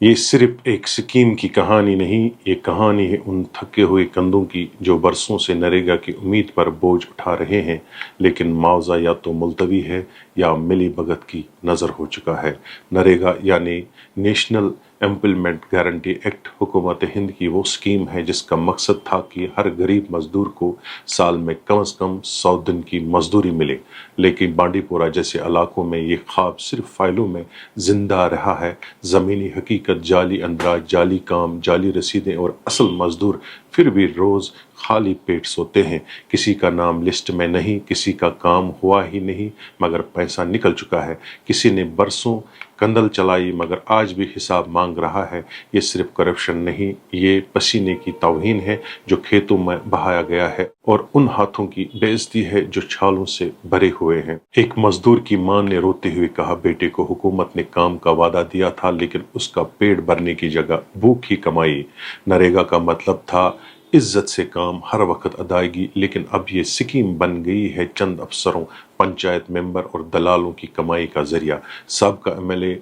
یہ صرف ایک سکیم کی کہانی نہیں، یہ کہانی ہے ان تھکے ہوئے کندھوں کی جو برسوں سے نریگا کی امید پر بوجھ اٹھا رہے ہیں، لیکن معاوضہ یا تو ملتوی ہے یا ملی بھگت کی نظر ہو چکا ہے۔ نریگا یعنی نیشنل ایمپلائمنٹ گارنٹی ایکٹ حکومت ہند کی وہ سکیم ہے جس کا مقصد تھا کہ ہر غریب مزدور کو سال میں کم از کم 100 دن کی مزدوری ملے، لیکن بانڈی پورہ جیسے علاقوں میں یہ خواب صرف فائلوں میں زندہ رہا ہے۔ زمینی حقیقت، جعلی اندراج، جعلی کام، جعلی رسیدیں اور اصل مزدور پھر بھی روز خالی پیٹ سوتے ہیں۔ کسی کا نام لسٹ میں نہیں، کسی کا کام ہوا ہی نہیں مگر پیسہ نکل چکا ہے، کسی نے برسوں کندل چلائی مگر آج بھی حساب مانگ رہا ہے۔ یہ صرف کرپشن نہیں، یہ پسینے کی توہین ہے جو کھیتوں میں بہایا گیا ہے، اور ان ہاتھوں کی بے عزتی ہے جو چھالوں سے بھرے ہوئے ہیں۔ ایک مزدور کی ماں نے روتے ہوئے کہا، بیٹے کو حکومت نے کام کا وعدہ دیا تھا لیکن اس کا پیٹ بھرنے کی جگہ بھوک ہی کمائی۔ نریگا کا مطلب تھا عزت سے کام، ہر وقت ادائیگی، لیکن اب یہ سکیم بن گئی ہے چند افسروں، پنچایت ممبر اور دلالوں کی کمائی کا ذریعہ۔ سابقہ MLA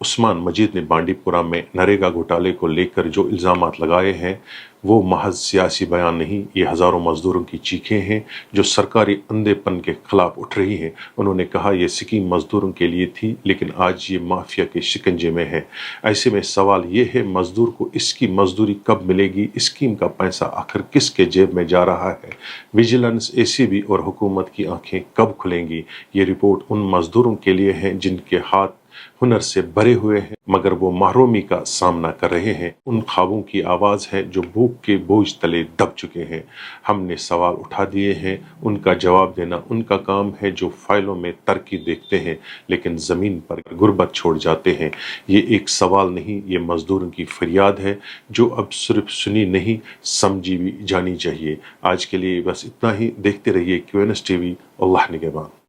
عثمان مجید نے بانڈی پورہ میں نریگا گھوٹالے کو لے کر جو الزامات لگائے ہیں وہ محض سیاسی بیان نہیں، یہ ہزاروں مزدوروں کی چیخیں ہیں جو سرکاری اندھے پن کے خلاف اٹھ رہی ہیں۔ انہوں نے کہا یہ سکیم مزدوروں کے لیے تھی لیکن آج یہ مافیا کے شکنجے میں ہے۔ ایسے میں سوال یہ ہے، مزدور کو اس کی مزدوری کب ملے گی؟ اسکیم کا پیسہ آخر کس کے جیب میں جا رہا ہے؟ ویجیلنس، ACB اور حکومت کی آنکھیں کب کھلیں گی؟ یہ رپورٹ ان مزدوروں کے لیے ہے جن کے ہاتھ ہنر سے بھرے ہوئے ہیں مگر وہ محرومی کا سامنا کر رہے ہیں، ان خوابوں کی آواز ہے جو بھوک کے بوجھ تلے دب چکے ہیں۔ ہم نے سوال اٹھا دیے ہیں، ان کا جواب دینا ان کا کام ہے جو فائلوں میں ترقی دیکھتے ہیں لیکن زمین پر غربت چھوڑ جاتے ہیں۔ یہ ایک سوال نہیں، یہ مزدوروں کی فریاد ہے جو اب صرف سنی نہیں سمجھی بھی جانی چاہیے۔ آج کے لیے بس اتنا ہی، دیکھتے رہیے QNS TV۔ اللہ نگہبان۔